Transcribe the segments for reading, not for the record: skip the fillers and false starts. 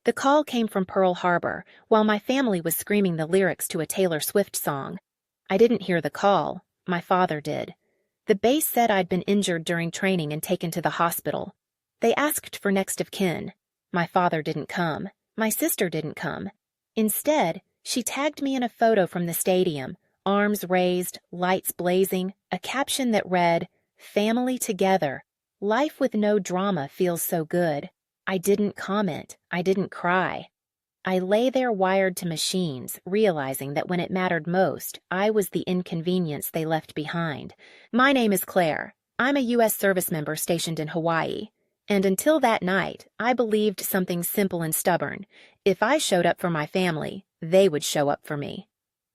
The call came from Pearl Harbor, while my family was screaming the lyrics to a Taylor Swift song. I didn't hear the call. My father did. The base said I'd been injured during training and taken to the hospital. They asked for next of kin. My father didn't come. My sister didn't come. Instead, she tagged me in a photo from the stadium, arms raised, lights blazing, a caption that read, "Family together. Life with no drama feels so good." I didn't comment. I didn't cry. I lay there wired to machines, realizing that when it mattered most, I was the inconvenience they left behind. My name is Claire. I'm a U.S. service member stationed in Hawaii. And until that night, I believed something simple and stubborn. If I showed up for my family, they would show up for me.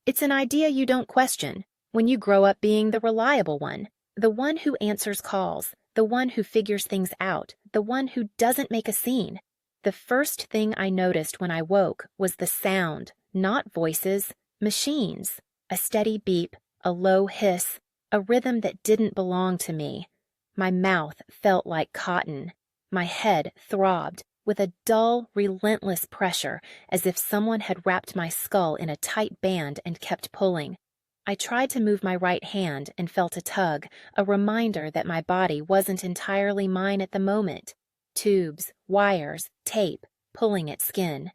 It's an idea you don't question when you grow up being the reliable one, the one who answers calls, the one who figures things out, the one who doesn't make a scene. The first thing I noticed when I woke was the sound, not voices, machines. A steady beep, a low hiss, a rhythm that didn't belong to me. My mouth felt like cotton. My head throbbed with a dull, relentless pressure, as if someone had wrapped my skull in a tight band and kept pulling. I tried to move my right hand and felt a tug, a reminder that my body wasn't entirely mine at the moment. Tubes, wires, tape, pulling at skin.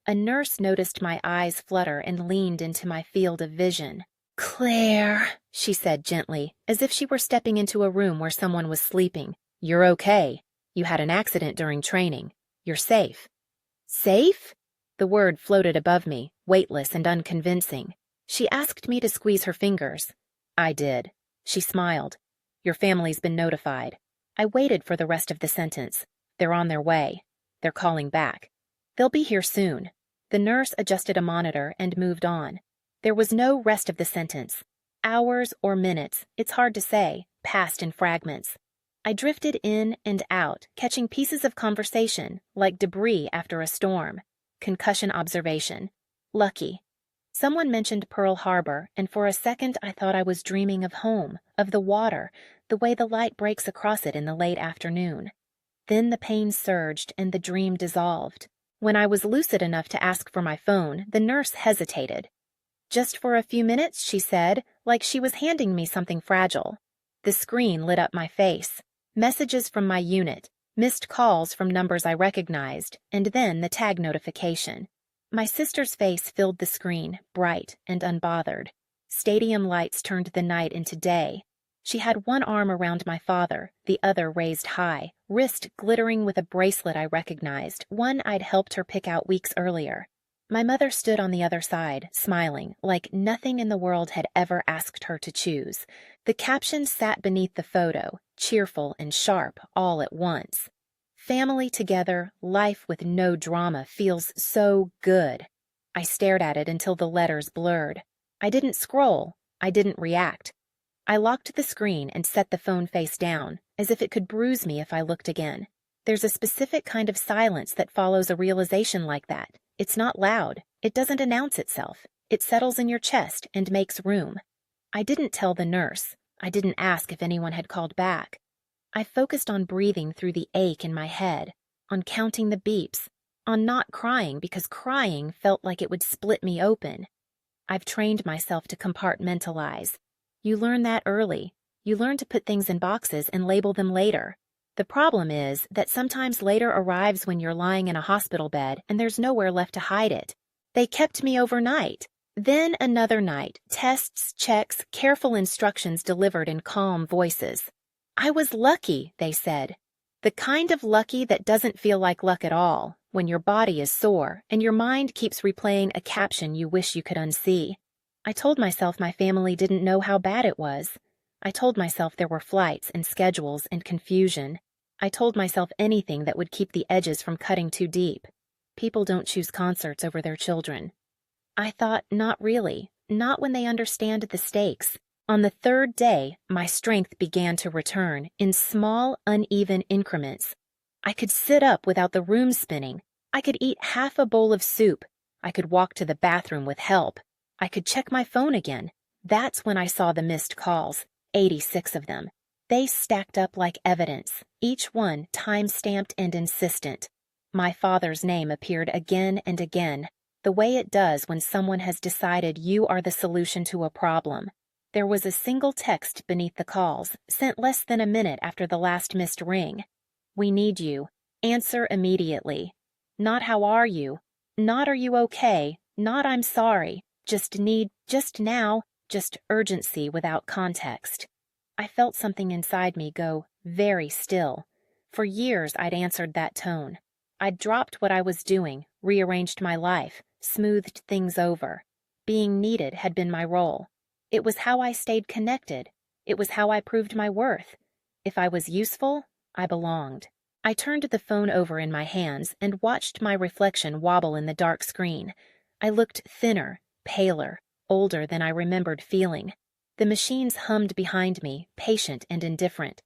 A nurse noticed my eyes flutter and leaned into my field of vision. "Claire," she said gently, as if she were stepping into a room where someone was sleeping. "You're okay. You had an accident during training. You're safe." "Safe?" The word floated above me, weightless and unconvincing. She asked me to squeeze her fingers. I did. She smiled. "Your family's been notified." I waited for the rest of the sentence. "They're on their way. They're calling back. They'll be here soon." The nurse adjusted a monitor and moved on. There was no rest of the sentence. Hours or minutes, it's hard to say, passed in fragments. I drifted in and out, catching pieces of conversation, like debris after a storm. Concussion observation. Lucky. Someone mentioned Pearl Harbor, and for a second I thought I was dreaming of home, of the water, the way the light breaks across it in the late afternoon. Then the pain surged and the dream dissolved. When I was lucid enough to ask for my phone, the nurse hesitated. "Just for a few minutes," she said, like she was handing me something fragile. The screen lit up my face. Messages from my unit, missed calls from numbers I recognized, and then the tag notification. My sister's face filled the screen, bright and unbothered. Stadium lights turned the night into day. She had one arm around my father, the other raised high, wrist glittering with a bracelet I recognized, one I'd helped her pick out weeks earlier. My mother stood on the other side, smiling, like nothing in the world had ever asked her to choose. The caption sat beneath the photo, cheerful and sharp all at once. "Family together, life with no drama feels so good." I stared at it until the letters blurred. I didn't scroll. I didn't react. I locked the screen and set the phone face down, as if it could bruise me if I looked again. There's a specific kind of silence that follows a realization like that. It's not loud. It doesn't announce itself. It settles in your chest and makes room. I didn't tell the nurse. I didn't ask if anyone had called back. I focused on breathing through the ache in my head, on counting the beeps, on not crying because crying felt like it would split me open. I've trained myself to compartmentalize. You learn that early. You learn to put things in boxes and label them later. The problem is that sometimes later arrives when you're lying in a hospital bed and there's nowhere left to hide it. They kept me overnight. Then another night, tests, checks, careful instructions delivered in calm voices. I was lucky, they said. The kind of lucky that doesn't feel like luck at all, when your body is sore and your mind keeps replaying a caption you wish you could unsee. I told myself my family didn't know how bad it was. I told myself there were flights and schedules and confusion. I told myself anything that would keep the edges from cutting too deep. People don't choose concerts over their children. I thought, not really, not when they understand the stakes. On the third day, my strength began to return in small, uneven increments. I could sit up without the room spinning. I could eat half a bowl of soup. I could walk to the bathroom with help. I could check my phone again. That's when I saw the missed calls, 86 of them. They stacked up like evidence, each one time-stamped and insistent. My father's name appeared again and again, the way it does when someone has decided you are the solution to a problem. There was a single text beneath the calls, sent less than a minute after the last missed ring. "We need you. Answer immediately. Not how are you? Not are you okay? Not I'm sorry. Just need, just now, just urgency without context." I felt something inside me go very still. For years I'd answered that tone. I'd dropped what I was doing, rearranged my life, smoothed things over. Being needed had been my role. It was how I stayed connected. It was how I proved my worth. If I was useful, I belonged. I turned the phone over in my hands and watched my reflection wobble in the dark screen. I looked thinner, paler, older than I remembered feeling. The machines hummed behind me, patient and indifferent.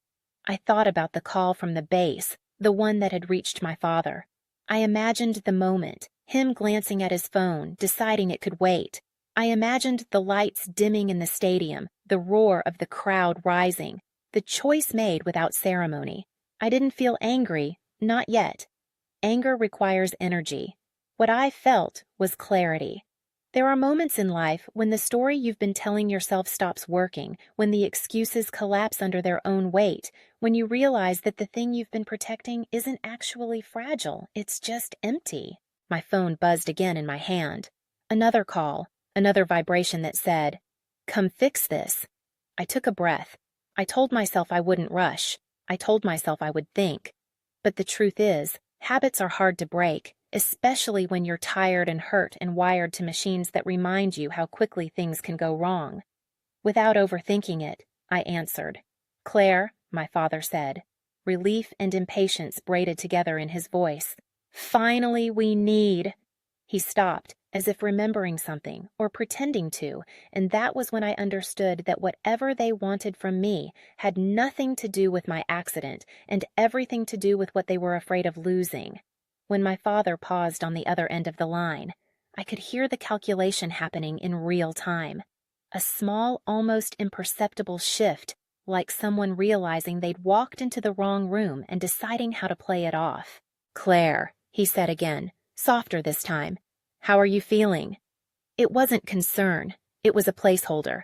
I thought about the call from the base, the one that had reached my father. I imagined the moment, him glancing at his phone, deciding it could wait. I imagined the lights dimming in the stadium, the roar of the crowd rising, the choice made without ceremony. I didn't feel angry, not yet. Anger requires energy. What I felt was clarity. There are moments in life when the story you've been telling yourself stops working, when the excuses collapse under their own weight, when you realize that the thing you've been protecting isn't actually fragile, it's just empty. My phone buzzed again in my hand. Another call, another vibration that said, "Come fix this." I took a breath. I told myself I wouldn't rush. I told myself I would think. But the truth is, habits are hard to break, especially when you're tired and hurt and wired to machines that remind you how quickly things can go wrong. Without overthinking it, I answered. "Claire," my father said. Relief and impatience braided together in his voice. "Finally, we need." He stopped, as if remembering something, or pretending to, and that was when I understood that whatever they wanted from me had nothing to do with my accident and everything to do with what they were afraid of losing. When my father paused on the other end of the line, I could hear the calculation happening in real time. A small, almost imperceptible shift, like someone realizing they'd walked into the wrong room and deciding how to play it off. "Claire," he said again, softer this time. "How are you feeling?" It wasn't concern. It was a placeholder.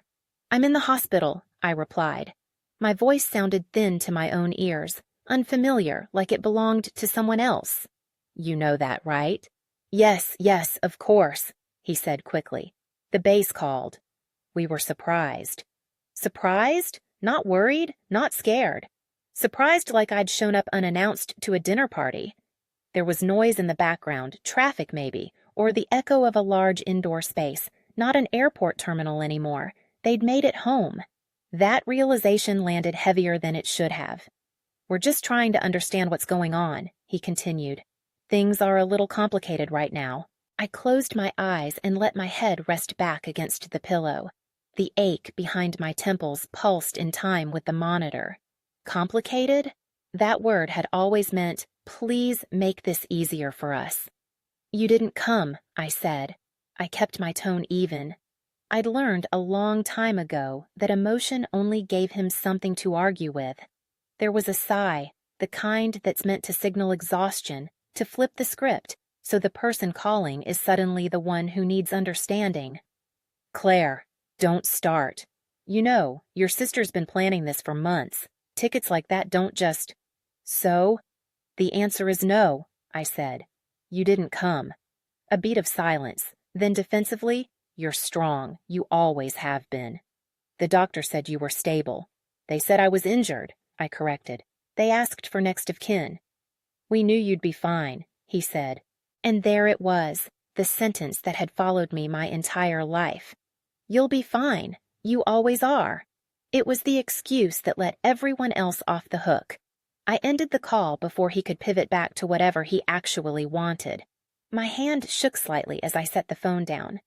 "I'm in the hospital," I replied. My voice sounded thin to my own ears, unfamiliar, like it belonged to someone else. "You know that, right?" Yes, of course," he said quickly. "The base called." We were surprised. Surprised? Not worried? Not scared. Surprised like I'd shown up unannounced to a dinner party. There was noise in the background, traffic maybe, or the echo of a large indoor space, not an airport terminal anymore. They'd made it home. That realization landed heavier than it should have. "We're just trying to understand what's going on," he continued. "Things are a little complicated right now." I closed my eyes and let my head rest back against the pillow. The ache behind my temples pulsed in time with the monitor. Complicated? That word had always meant, "Please make this easier for us." "You didn't come," I said. I kept my tone even. I'd learned a long time ago that emotion only gave him something to argue with. There was a sigh, the kind that's meant to signal exhaustion, to flip the script, so the person calling is suddenly the one who needs understanding. "Claire, don't start. You know, your sister's been planning this for months. Tickets like that don't just—" "So?" "The answer is no," I said. "You didn't come." A beat of silence, then defensively, "You're strong. You always have been." "The doctor said you were stable." "They said I was injured," I corrected. "They asked for next of kin." "We knew you'd be fine," he said. And there it was, the sentence that had followed me my entire life. "You'll be fine. You always are." It was the excuse that let everyone else off the hook. I ended the call before he could pivot back to whatever he actually wanted. My hand shook slightly as I set the phone down.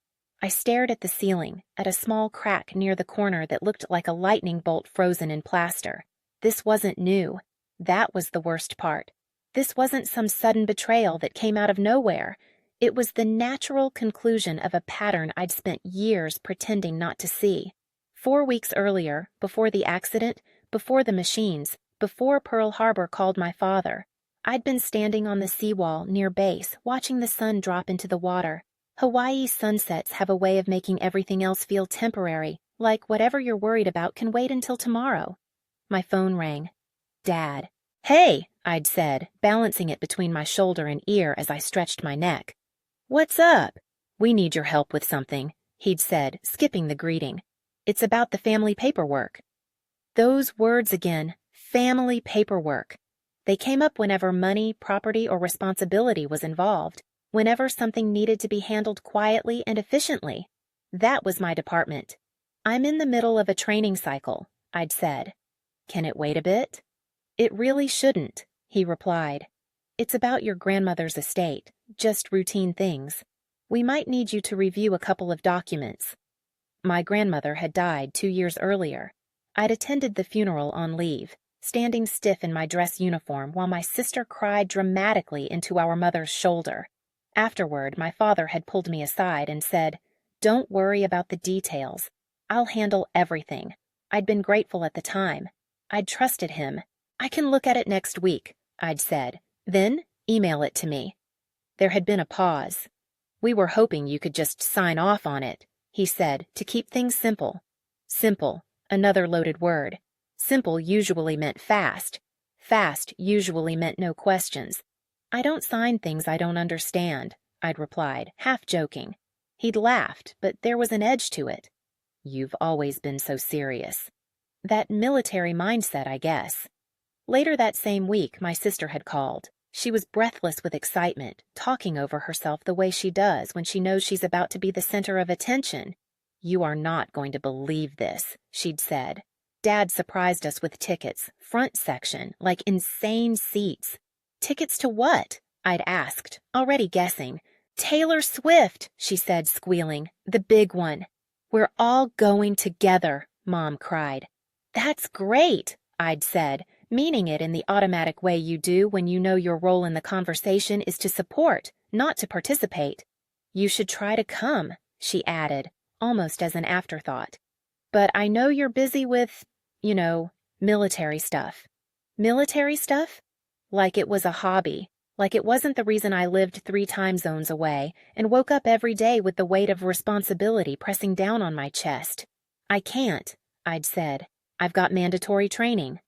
I stared at the ceiling, at a small crack near the corner that looked like a lightning bolt frozen in plaster. This wasn't new. That was the worst part. This wasn't some sudden betrayal that came out of nowhere. It was the natural conclusion of a pattern I'd spent years pretending not to see. 4 weeks earlier, before the accident, before the machines, before Pearl Harbor called my father, I'd been standing on the seawall near base, watching the sun drop into the water. Hawaii's sunsets have a way of making everything else feel temporary, like whatever you're worried about can wait until tomorrow. My phone rang. Dad. "Hey," I'd said, balancing it between my shoulder and ear as I stretched my neck. "What's up?" "We need your help with something," he'd said, skipping the greeting. "It's about the family paperwork." Those words again, family paperwork. They came up whenever money, property, or responsibility was involved, whenever something needed to be handled quietly and efficiently. That was my department. "I'm in the middle of a training cycle," I'd said. "Can it wait a bit?" "It really shouldn't," he replied. "It's about your grandmother's estate, just routine things. We might need you to review a couple of documents." My grandmother had died 2 years earlier. I'd attended the funeral on leave, standing stiff in my dress uniform while my sister cried dramatically into our mother's shoulder. Afterward, my father had pulled me aside and said, "Don't worry about the details. I'll handle everything." I'd been grateful at the time. I'd trusted him. "I can look at it next week," I'd said. "Then email it to me." There had been a pause. "We were hoping you could just sign off on it," he said, "to keep things simple." Simple, another loaded word. Simple usually meant fast. Fast usually meant no questions. "I don't sign things I don't understand," I'd replied, half joking. He'd laughed, but there was an edge to it. "You've always been so serious." That military mindset, I guess. Later that same week, my sister had called. She was breathless with excitement, talking over herself the way she does when she knows she's about to be the center of attention. "You are not going to believe this," she'd said. "Dad surprised us with tickets, front section, like insane seats." "Tickets to what?" I'd asked, already guessing. "Taylor Swift," she said, squealing. "The big one." "We're all going together," Mom cried. "That's great," I'd said, meaning it in the automatic way you do when you know your role in the conversation is to support, not to participate. "You should try to come," she added, almost as an afterthought. "But I know you're busy with, military stuff." Military stuff? Like it was a hobby, like it wasn't the reason I lived 3 time zones away and woke up every day with the weight of responsibility pressing down on my chest. "I can't," I'd said. "I've got mandatory training."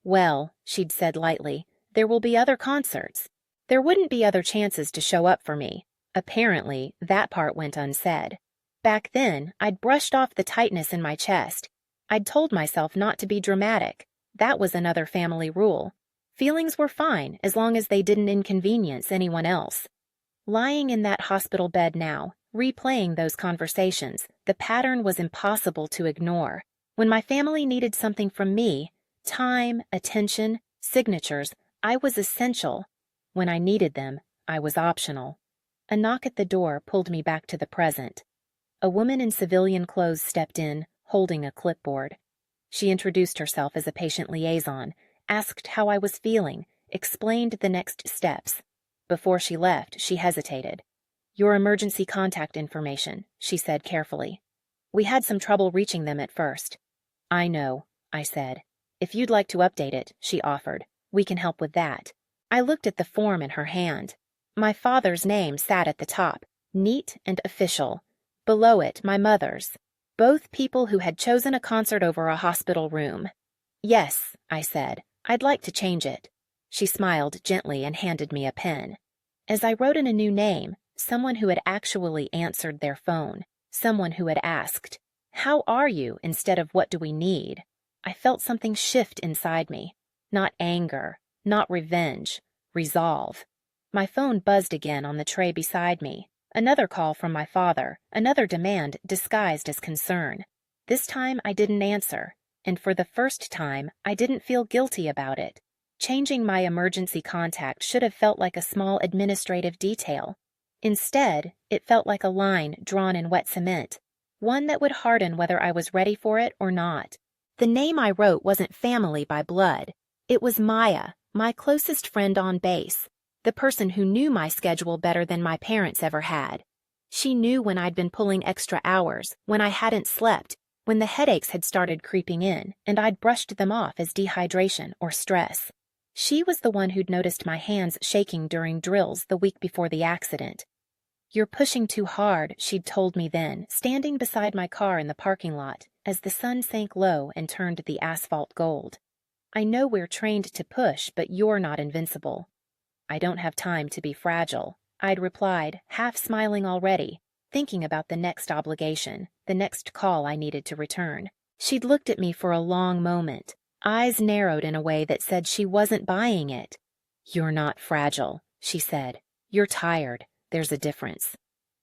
"Well," she'd said lightly, "there will be other concerts." There wouldn't be other chances to show up for me. Apparently, that part went unsaid. Back then, I'd brushed off the tightness in my chest. I'd told myself not to be dramatic. That was another family rule. Feelings were fine as long as they didn't inconvenience anyone else. Lying in that hospital bed now, replaying those conversations, the pattern was impossible to ignore. When my family needed something from me, time, attention, signatures, I was essential. When I needed them, I was optional. A knock at the door pulled me back to the present. A woman in civilian clothes stepped in, holding a clipboard. She introduced herself as a patient liaison, asked how I was feeling, explained the next steps. Before she left, she hesitated. "Your emergency contact information," she said carefully. "We had some trouble reaching them at first." "I know," I said. "If you'd like to update it," she offered, "we can help with that." I looked at the form in her hand. My father's name sat at the top, neat and official. Below it, my mother's. Both people who had chosen a concert over a hospital room. "Yes," I said. "I'd like to change it." She smiled gently and handed me a pen. As I wrote in a new name, someone who had actually answered their phone, someone who had asked, "How are you?" instead of "What do we need?" I felt something shift inside me. Not anger, not revenge, resolve. My phone buzzed again on the tray beside me. Another call from my father, another demand disguised as concern. This time I didn't answer, and for the first time I didn't feel guilty about it. Changing my emergency contact should have felt like a small administrative detail. Instead, it felt like a line drawn in wet cement, one that would harden whether I was ready for it or not. The name I wrote wasn't family by blood. It was Maya, my closest friend on base, the person who knew my schedule better than my parents ever had. She knew when I'd been pulling extra hours, when I hadn't slept, when the headaches had started creeping in, and I'd brushed them off as dehydration or stress. She was the one who'd noticed my hands shaking during drills the week before the accident. "You're pushing too hard," she'd told me then, standing beside my car in the parking lot as the sun sank low and turned the asphalt gold. "I know we're trained to push, but you're not invincible." "I don't have time to be fragile," I'd replied, half smiling already, thinking about the next obligation, the next call I needed to return. She'd looked at me for a long moment, eyes narrowed in a way that said she wasn't buying it. "You're not fragile," she said. "You're tired. There's a difference."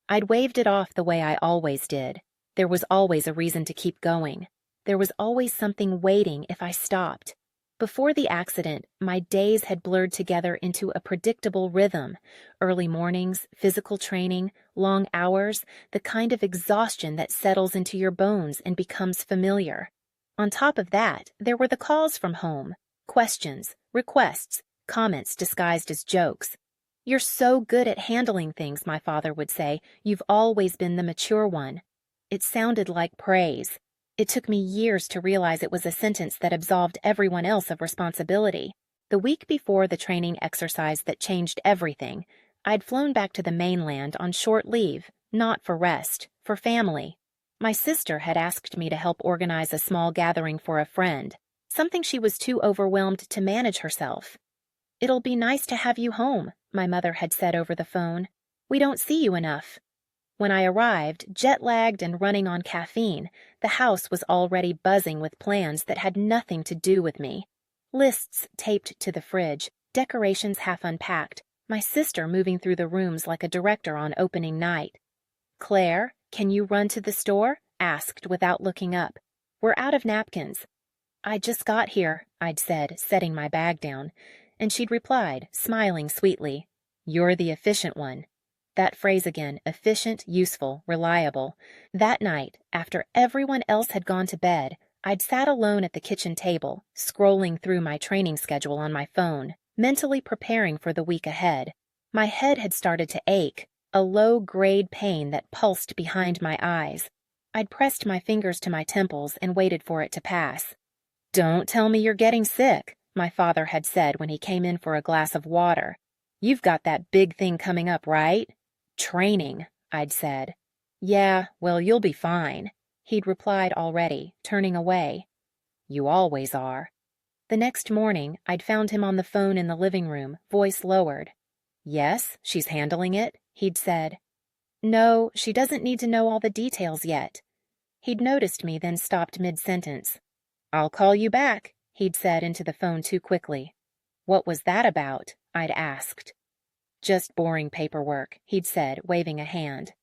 I'd waved it off the way I always did. There was always a reason to keep going. There was always something waiting if I stopped. Before the accident, my days had blurred together into a predictable rhythm. Early mornings, physical training, long hours, the kind of exhaustion that settles into your bones and becomes familiar. On top of that, there were the calls from home, questions, requests, comments disguised as jokes. "You're so good at handling things," my father would say. "You've always been the mature one." It sounded like praise. It took me years to realize it was a sentence that absolved everyone else of responsibility. The week before the training exercise that changed everything, I'd flown back to the mainland on short leave, not for rest, for family. My sister had asked me to help organize a small gathering for a friend, something she was too overwhelmed to manage herself. "It'll be nice to have you home," my mother had said over the phone. "We don't see you enough." When I arrived, jet-lagged and running on caffeine, the house was already buzzing with plans that had nothing to do with me. Lists taped to the fridge, decorations half unpacked, my sister moving through the rooms like a director on opening night. "Claire, can you run to the store?" asked without looking up. "We're out of napkins." "I just got here," I'd said, setting my bag down, and she'd replied, smiling sweetly, "You're the efficient one." That phrase again, efficient, useful, reliable. That night, after everyone else had gone to bed, I'd sat alone at the kitchen table, scrolling through my training schedule on my phone, mentally preparing for the week ahead. My head had started to ache, a low-grade pain that pulsed behind my eyes. I'd pressed my fingers to my temples and waited for it to pass. "Don't tell me you're getting sick," my father had said when he came in for a glass of water. "You've got that big thing coming up, right?" "Training," I'd said. "Yeah, well, you'll be fine," he'd replied already, turning away. "You always are." The next morning, I'd found him on the phone in the living room, voice lowered. "Yes, she's handling it," he'd said. "No, she doesn't need to know all the details yet." He'd noticed me, then stopped mid-sentence. "I'll call you back," he'd said into the phone too quickly. "What was that about?" I'd asked. "Just boring paperwork," he'd said, waving a hand.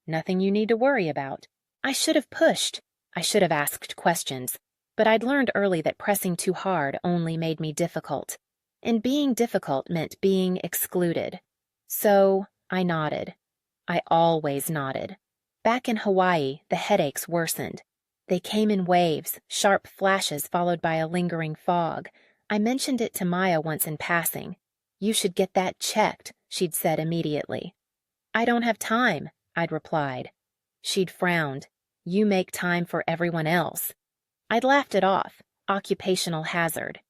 "Nothing you need to worry about." I should have pushed. I should have asked questions. But I'd learned early that pressing too hard only made me difficult. And being difficult meant being excluded. So I nodded. I always nodded. Back in Hawaii, the headaches worsened. They came in waves, sharp flashes followed by a lingering fog. I mentioned it to Maya once in passing. "You should get that checked," she'd said immediately. "I don't have time," I'd replied. She'd frowned. "You make time for everyone else." I'd laughed it off, occupational hazard.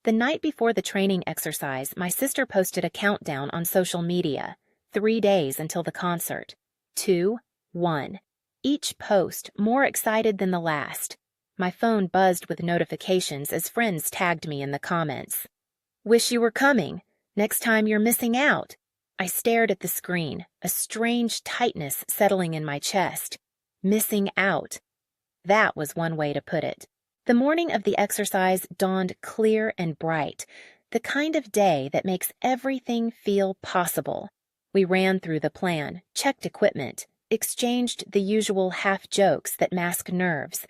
The night before the training exercise, my sister posted a countdown on social media. 3 days until the concert. 2, 1. Each post more excited than the last. My phone buzzed with notifications as friends tagged me in the comments. "Wish you were coming. Next time you're missing out." I stared at the screen, a strange tightness settling in my chest. Missing out. That was one way to put it. The morning of the exercise dawned clear and bright, the kind of day that makes everything feel possible. We ran through the plan, checked equipment, exchanged the usual half-jokes that mask nerves.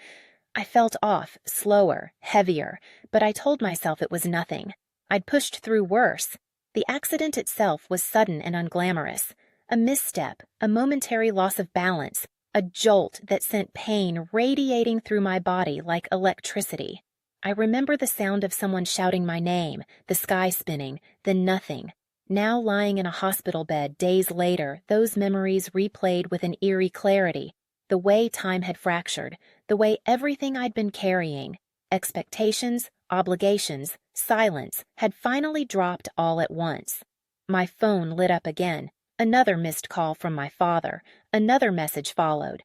I felt off, slower, heavier, but I told myself it was nothing. I'd pushed through worse. The accident itself was sudden and unglamorous. A misstep, a momentary loss of balance, a jolt that sent pain radiating through my body like electricity. I remember the sound of someone shouting my name, the sky spinning, then nothing. Now lying in a hospital bed days later, those memories replayed with an eerie clarity. The way time had fractured, the way everything I'd been carrying, expectations, obligations, silence had finally dropped all at once. My phone lit up again. Another missed call from my father. Another message followed.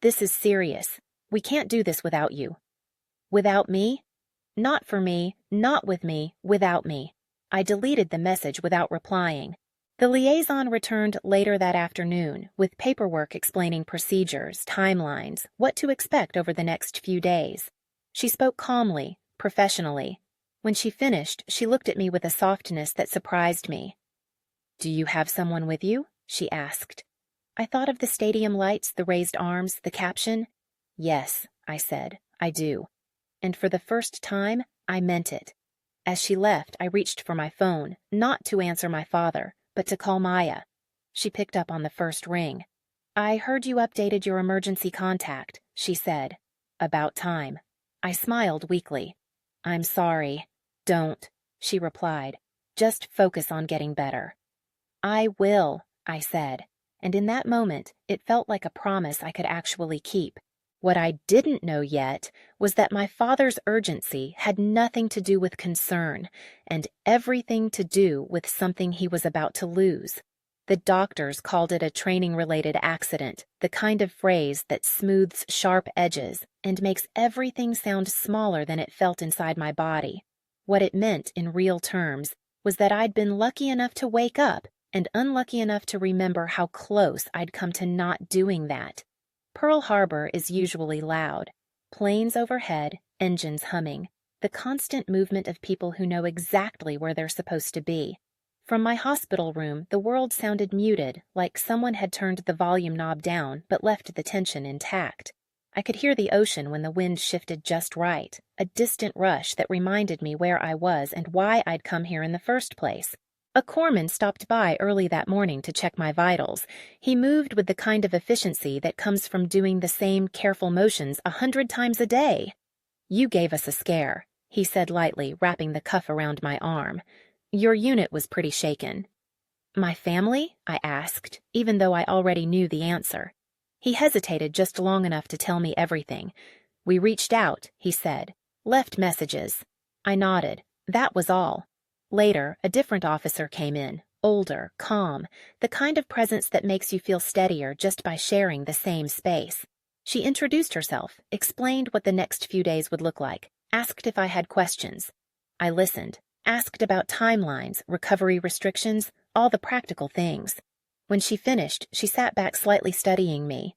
"This is serious. We can't do this without you." Without me? Not for me, not with me, without me. I deleted the message without replying. The liaison returned later that afternoon with paperwork explaining procedures, timelines, what to expect over the next few days. She spoke calmly, professionally. When she finished, she looked at me with a softness that surprised me. "Do you have someone with you?" she asked. I thought of the stadium lights, the raised arms, the caption. "Yes," I said, "I do." And for the first time, I meant it. As she left, I reached for my phone, not to answer my father, but to call Maya. She picked up on the first ring. "I heard you updated your emergency contact," she said. "About time." I smiled weakly. "I'm sorry." "Don't," she replied. "Just focus on getting better." "I will," I said, and in that moment, it felt like a promise I could actually keep. What I didn't know yet was that my father's urgency had nothing to do with concern and everything to do with something he was about to lose. The doctors called it a training-related accident, the kind of phrase that smooths sharp edges and makes everything sound smaller than it felt inside my body. What it meant in real terms was that I'd been lucky enough to wake up and unlucky enough to remember how close I'd come to not doing that. Pearl Harbor is usually loud. Planes overhead, engines humming, the constant movement of people who know exactly where they're supposed to be. From my hospital room, the world sounded muted, like someone had turned the volume knob down but left the tension intact. I could hear the ocean when the wind shifted just right, a distant rush that reminded me where I was and why I'd come here in the first place. A corpsman stopped by early that morning to check my vitals. He moved with the kind of efficiency that comes from doing the same careful motions 100 times a day. "You gave us a scare," he said lightly, wrapping the cuff around my arm. "Your unit was pretty shaken." "My family?" I asked, even though I already knew the answer. He hesitated just long enough to tell me everything. "We reached out," he said. "Left messages." I nodded. That was all. Later, a different officer came in, older, calm, the kind of presence that makes you feel steadier just by sharing the same space. She introduced herself, explained what the next few days would look like, asked if I had questions. I listened, asked about timelines, recovery restrictions, all the practical things. When she finished, she sat back slightly studying me.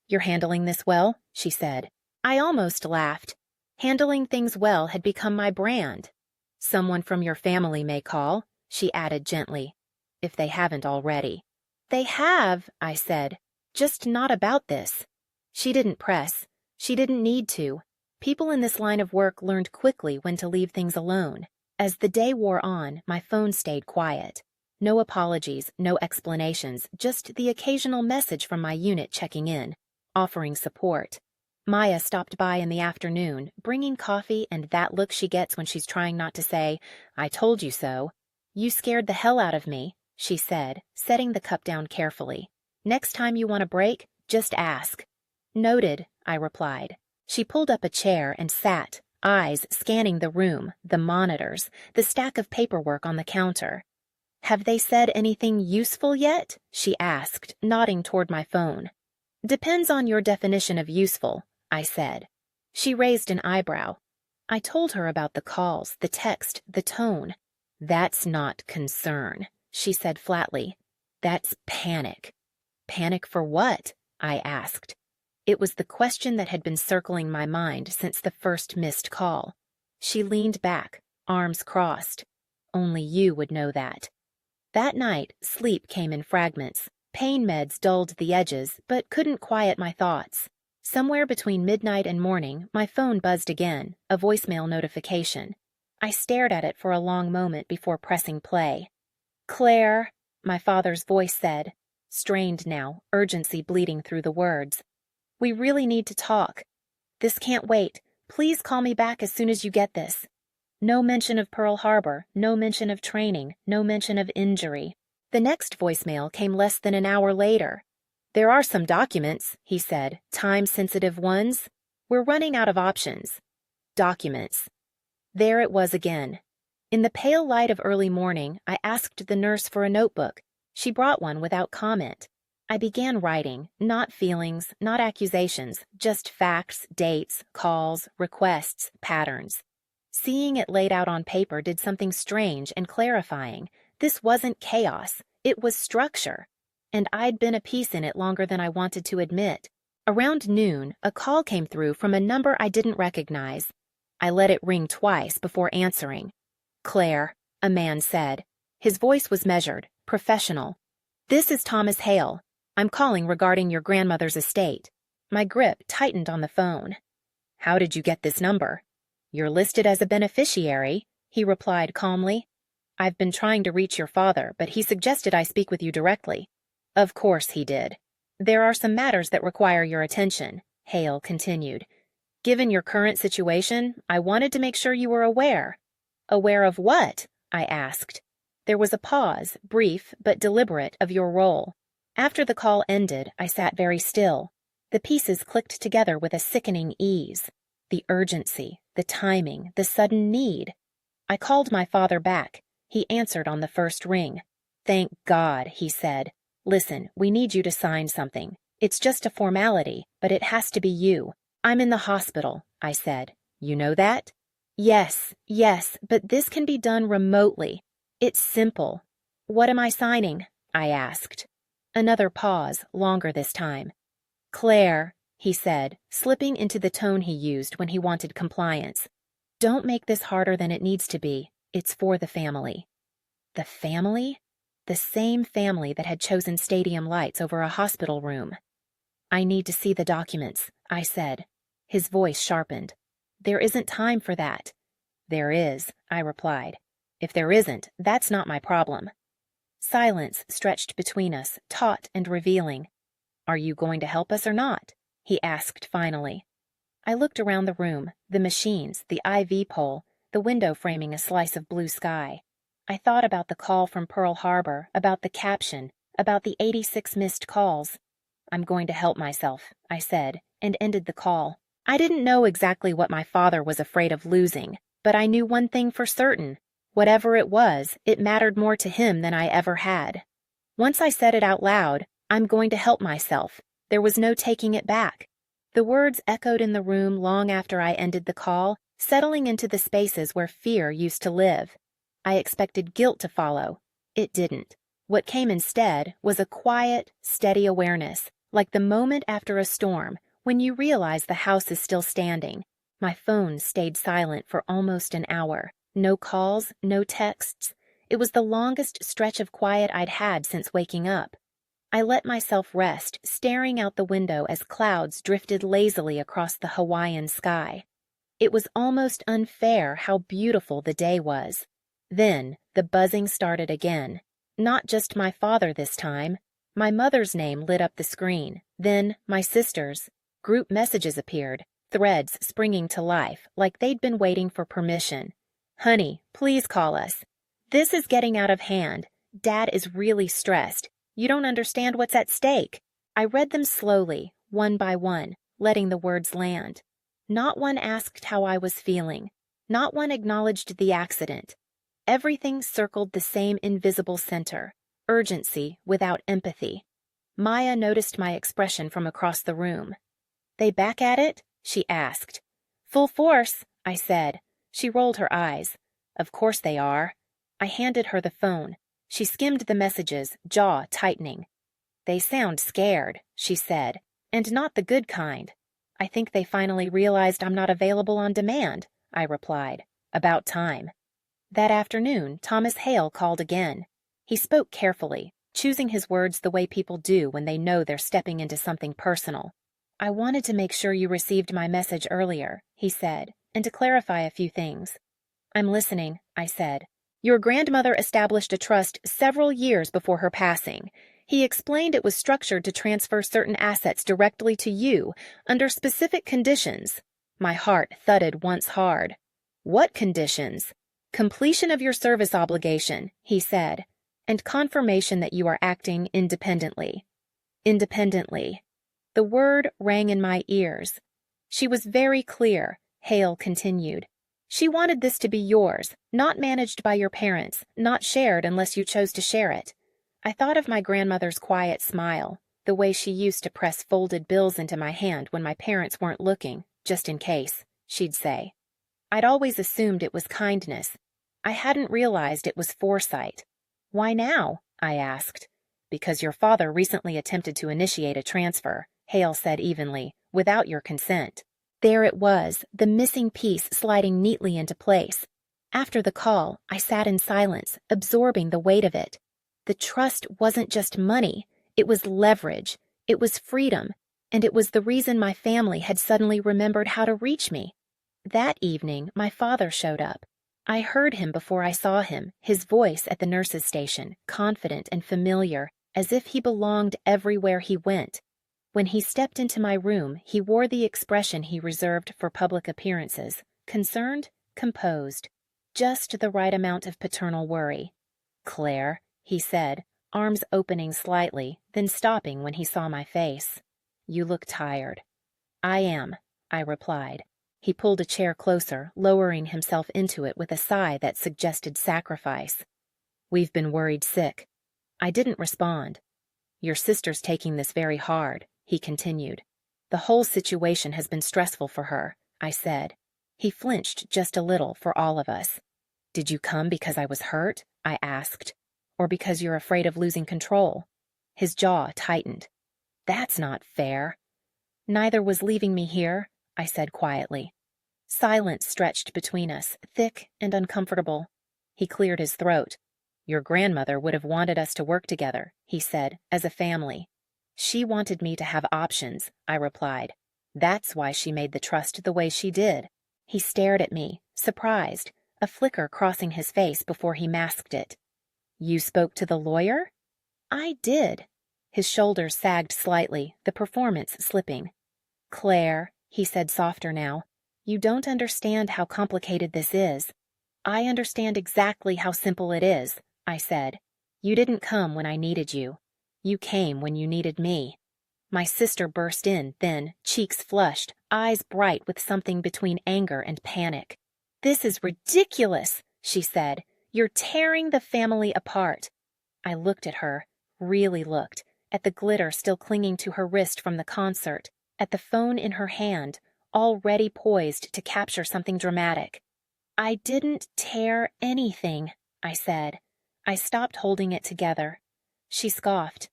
"You're handling this well?" she said. I almost laughed. Handling things well had become my brand. "Someone from your family may call," she added gently, "if they haven't already." "They have," I said, "just not about this." She didn't press. She didn't need to. People in this line of work learned quickly when to leave things alone. As the day wore on, my phone stayed quiet. No apologies, no explanations, just the occasional message from my unit checking in, offering support. Maya stopped by in the afternoon, bringing coffee and that look she gets when she's trying not to say, "I told you so." "You scared the hell out of me," she said, setting the cup down carefully. "Next time you want a break, just ask." "Noted," I replied. She pulled up a chair and sat, eyes scanning the room, the monitors, the stack of paperwork on the counter. "Have they said anything useful yet?" she asked, nodding toward my phone. "Depends on your definition of useful," I said. She raised an eyebrow. I told her about the calls, the text, the tone. "That's not concern," she said flatly. "That's panic." "Panic for what?" I asked. It was the question that had been circling my mind since the first missed call. She leaned back, arms crossed. "Only you would know that." That night, sleep came in fragments. Pain meds dulled the edges, but couldn't quiet my thoughts. Somewhere between midnight and morning, my phone buzzed again, a voicemail notification. I stared at it for a long moment before pressing play. "Claire," my father's voice said, strained now, urgency bleeding through the words. "We really need to talk. This can't wait. Please call me back as soon as you get this." No mention of Pearl Harbor, no mention of training, no mention of injury. The next voicemail came less than an hour later. "There are some documents," he said, "time-sensitive ones. We're running out of options." Documents. There it was again. In the pale light of early morning, I asked the nurse for a notebook. She brought one without comment. I began writing, not feelings, not accusations, just facts, dates, calls, requests, patterns. Seeing it laid out on paper did something strange and clarifying. This wasn't chaos, it was structure. And I'd been a piece in it longer than I wanted to admit. Around noon, a call came through from a number I didn't recognize. I let it ring twice before answering. "Claire," a man said. His voice was measured, professional. "This is Thomas Hale. I'm calling regarding your grandmother's estate." My grip tightened on the phone. "How did you get this number?" "You're listed as a beneficiary," he replied calmly. "I've been trying to reach your father, but he suggested I speak with you directly." "Of course he did. There are some matters that require your attention," Hale continued. "Given your current situation, I wanted to make sure you were aware." "Aware of what?" I asked. There was a pause, brief but deliberate, of your role. After the call ended, I sat very still. The pieces clicked together with a sickening ease. The urgency, the timing, the sudden need. I called my father back. He answered on the first ring. "Thank God," he said. "Listen, we need you to sign something. It's just a formality, but it has to be you." "I'm in the hospital," I said. "You know that?" Yes, but this can be done remotely. It's simple." "What am I signing?" I asked. Another pause, longer this time. "Claire," he said, slipping into the tone he used when he wanted compliance. "Don't make this harder than it needs to be. It's for the family." The family? The same family that had chosen stadium lights over a hospital room. "I need to see the documents," I said. His voice sharpened. "There isn't time for that." "There is," I replied. "If there isn't, that's not my problem." Silence stretched between us, taut and revealing. "Are you going to help us or not?" he asked finally. I looked around the room, the machines, the IV pole, the window framing a slice of blue sky. I thought about the call from Pearl Harbor, about the caption, about the 86 missed calls. "I'm going to help myself," I said, and ended the call. I didn't know exactly what my father was afraid of losing, but I knew one thing for certain. Whatever it was, it mattered more to him than I ever had. Once I said it out loud, "I'm going to help myself," there was no taking it back. The words echoed in the room long after I ended the call, settling into the spaces where fear used to live. I expected guilt to follow. It didn't. What came instead was a quiet, steady awareness, like the moment after a storm, when you realize the house is still standing. My phone stayed silent for almost an hour. No calls, no texts. It was the longest stretch of quiet I'd had since waking up. I let myself rest, staring out the window as clouds drifted lazily across the Hawaiian sky. It was almost unfair how beautiful the day was. Then the buzzing started again. Not just my father this time. My mother's name lit up the screen. Then my sister's. Group messages appeared, threads springing to life, like they'd been waiting for permission. "Honey, please call us. This is getting out of hand. Dad is really stressed. You don't understand what's at stake." I read them slowly, one by one, letting the words land. Not one asked how I was feeling. Not one acknowledged the accident. Everything circled the same invisible center, urgency without empathy. Maya noticed my expression from across the room. "They back at it?" she asked. "Full force," I said. She rolled her eyes. "Of course they are." I handed her the phone. She skimmed the messages, jaw tightening. "They sound scared," she said, "and not the good kind." "I think they finally realized I'm not available on demand," I replied. "About time." That afternoon, Thomas Hale called again. He spoke carefully, choosing his words the way people do when they know they're stepping into something personal. "I wanted to make sure you received my message earlier," he said, "and to clarify a few things." "I'm listening," I said. "Your grandmother established a trust several years before her passing. He explained it was structured to transfer certain assets directly to you, under specific conditions." My heart thudded once hard. "What conditions?" "Completion of your service obligation," he said, "and confirmation that you are acting independently." Independently. The word rang in my ears. "She was very clear," Hale continued. She wanted this to be yours, not managed by your parents, not shared unless you chose to share it. I thought of my grandmother's quiet smile, the way she used to press folded bills into my hand when my parents weren't looking, just in case, she'd say. I'd always assumed it was kindness. I hadn't realized it was foresight. Why now? I asked. Because your father recently attempted to initiate a transfer, Hale said evenly, without your consent. There it was, the missing piece sliding neatly into place. After the call, I sat in silence, absorbing the weight of it. The trust wasn't just money, it was leverage, it was freedom, and it was the reason my family had suddenly remembered how to reach me. That evening, my father showed up. I heard him before I saw him, his voice at the nurse's station, confident and familiar, as if he belonged everywhere he went. When he stepped into my room, he wore the expression he reserved for public appearances, concerned, composed, just the right amount of paternal worry. "Claire," he said, arms opening slightly, then stopping when he saw my face. "You look tired." "I am," I replied. He pulled a chair closer, lowering himself into it with a sigh that suggested sacrifice. "We've been worried sick." I didn't respond. "Your sister's taking this very hard," he continued. "The whole situation has been stressful for her," I said. He flinched just a little for all of us. "Did you come because I was hurt?" I asked. "Or because you're afraid of losing control?" His jaw tightened. "That's not fair." "Neither was leaving me here," I said quietly. Silence stretched between us, thick and uncomfortable. He cleared his throat. "Your grandmother would have wanted us to work together," he said, "as a family." "She wanted me to have options," I replied. "That's why she made the trust the way she did." He stared at me, surprised, a flicker crossing his face before he masked it. "You spoke to the lawyer?" "I did." His shoulders sagged slightly, the performance slipping. "Claire," he said softer now, "you don't understand how complicated this is." "I understand exactly how simple it is," I said. "You didn't come when I needed you. You came when you needed me." My sister burst in, then, cheeks flushed, eyes bright with something between anger and panic. "This is ridiculous," she said. "You're tearing the family apart." I looked at her, really looked, at the glitter still clinging to her wrist from the concert, at the phone in her hand, already poised to capture something dramatic. "I didn't tear anything," I said. I stopped holding it together. She scoffed.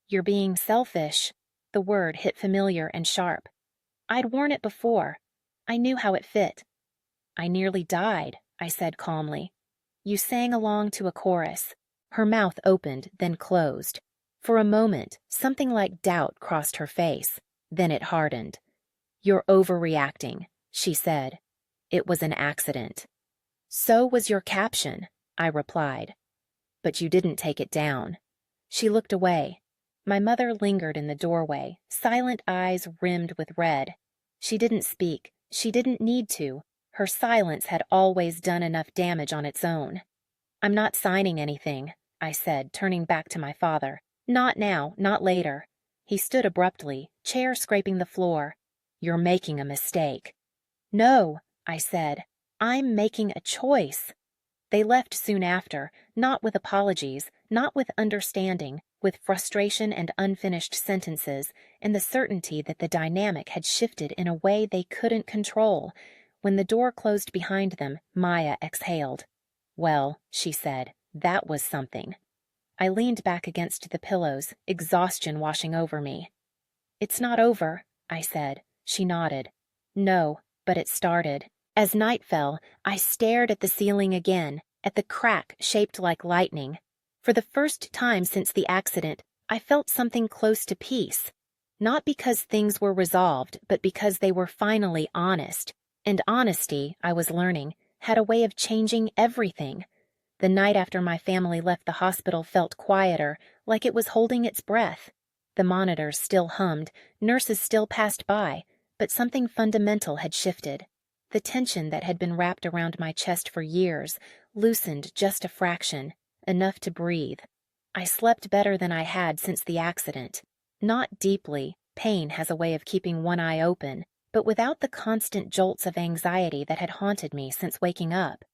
"You're being selfish." The word hit familiar and sharp. I'd worn it before. I knew how it fit. "I nearly died," I said calmly. You sang along to a chorus. Her mouth opened, then closed. For a moment, something like doubt crossed her face. Then it hardened. "You're overreacting," she said. "It was an accident." "So was your caption," I replied. "But you didn't take it down." She looked away. My mother lingered in the doorway, silent eyes rimmed with red. She didn't speak. She didn't need to. Her silence had always done enough damage on its own. "I'm not signing anything," I said, turning back to my father. "Not now, not later." He stood abruptly, chair scraping the floor. "You're making a mistake." "No," I said. "I'm making a choice." They left soon after, not with apologies, not with understanding, with frustration and unfinished sentences, and the certainty that the dynamic had shifted in a way they couldn't control. When the door closed behind them, Maya exhaled. "Well," she said, "that was something." I leaned back against the pillows, exhaustion washing over me. "It's not over," I said. She nodded. "No, but it started." As night fell, I stared at the ceiling again, at the crack shaped like lightning. For the first time since the accident, I felt something close to peace. Not because things were resolved, but because they were finally honest. And honesty, I was learning, had a way of changing everything. The night after my family left the hospital felt quieter, like it was holding its breath. The monitors still hummed, nurses still passed by, but something fundamental had shifted. The tension that had been wrapped around my chest for years loosened just a fraction, enough to breathe. I slept better than I had since the accident. Not deeply, pain has a way of keeping one eye open, but without the constant jolts of anxiety that had haunted me since waking up.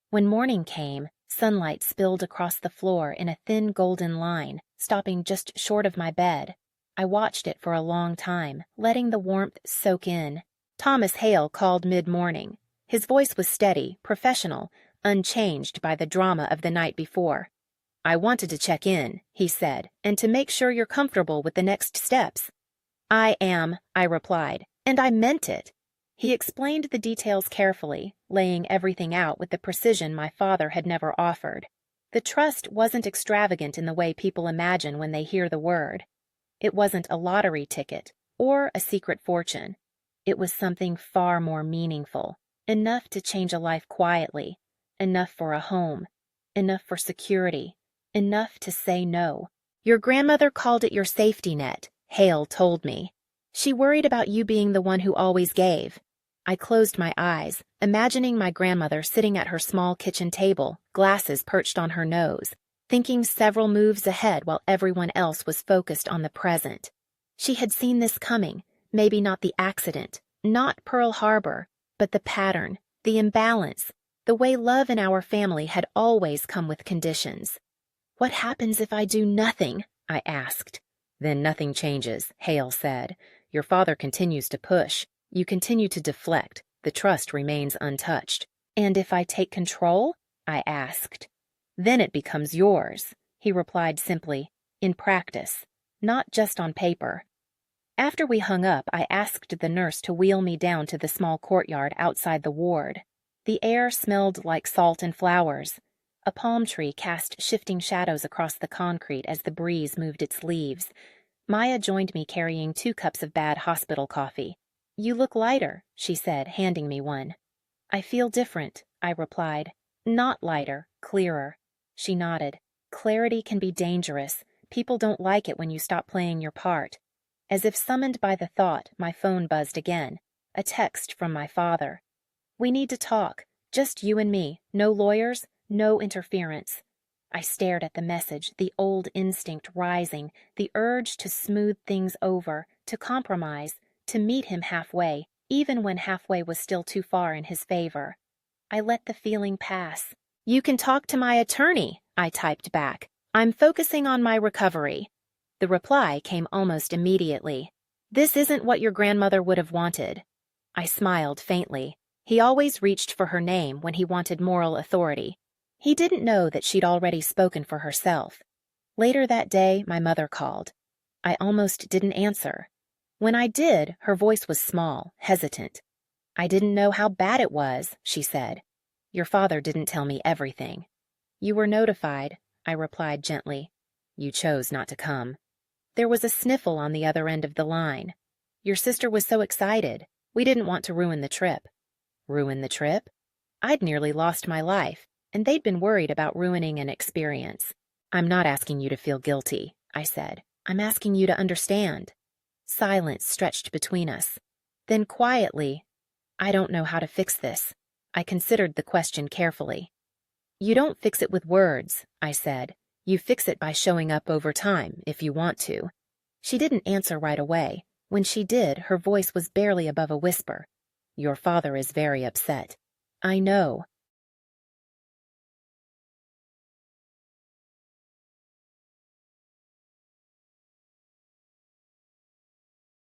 When morning came, sunlight spilled across the floor in a thin golden line, stopping just short of my bed. I watched it for a long time, letting the warmth soak in. Thomas Hale called mid-morning. His voice was steady, professional, unchanged by the drama of the night before. "I wanted to check in," he said, "and to make sure you're comfortable with the next steps." "I am," I replied, "and I meant it." He explained the details carefully, laying everything out with the precision my father had never offered. The trust wasn't extravagant in the way people imagine when they hear the word. It wasn't a lottery ticket or a secret fortune. It was something far more meaningful, enough to change a life quietly, enough for a home, enough for security, enough to say no. "Your grandmother called it your safety net," Hale told me. "She worried about you being the one who always gave." I closed my eyes, imagining my grandmother sitting at her small kitchen table, glasses perched on her nose, thinking several moves ahead while everyone else was focused on the present. She had seen this coming, maybe not the accident, not Pearl Harbor, but the pattern, the imbalance, the way love in our family had always come with conditions. "What happens if I do nothing?" I asked. "Then nothing changes," Hale said. "Your father continues to push. You continue to deflect. The trust remains untouched." "And if I take control?" I asked. "Then it becomes yours," he replied simply, "in practice, not just on paper." After we hung up, I asked the nurse to wheel me down to the small courtyard outside the ward. The air smelled like salt and flowers. A palm tree cast shifting shadows across the concrete as the breeze moved its leaves. Maya joined me carrying 2 cups of bad hospital coffee. "You look lighter," she said, handing me one. "I feel different," I replied. "Not lighter, clearer." She nodded. "Clarity can be dangerous. People don't like it when you stop playing your part." As if summoned by the thought, my phone buzzed again. A text from my father. "We need to talk. Just you and me. No lawyers, no interference." I stared at the message, the old instinct rising, the urge to smooth things over, to compromise, to meet him halfway, even when halfway was still too far in his favor. I let the feeling pass. "You can talk to my attorney," I typed back. "I'm focusing on my recovery." The reply came almost immediately. "This isn't what your grandmother would have wanted." I smiled faintly. He always reached for her name when he wanted moral authority. He didn't know that she'd already spoken for herself. Later that day, my mother called. I almost didn't answer. When I did, her voice was small, hesitant. "I didn't know how bad it was," she said. "Your father didn't tell me everything." "You were notified," I replied gently. "You chose not to come." There was a sniffle on the other end of the line. "Your sister was so excited. We didn't want to ruin the trip." Ruin the trip? I'd nearly lost my life, and they'd been worried about ruining an experience. "I'm not asking you to feel guilty," I said. "I'm asking you to understand." Silence stretched between us. Then quietly, "I don't know how to fix this." I considered the question carefully. "You don't fix it with words," I said. "You fix it by showing up over time, if you want to." She didn't answer right away. When she did, her voice was barely above a whisper. "Your father is very upset." "I know."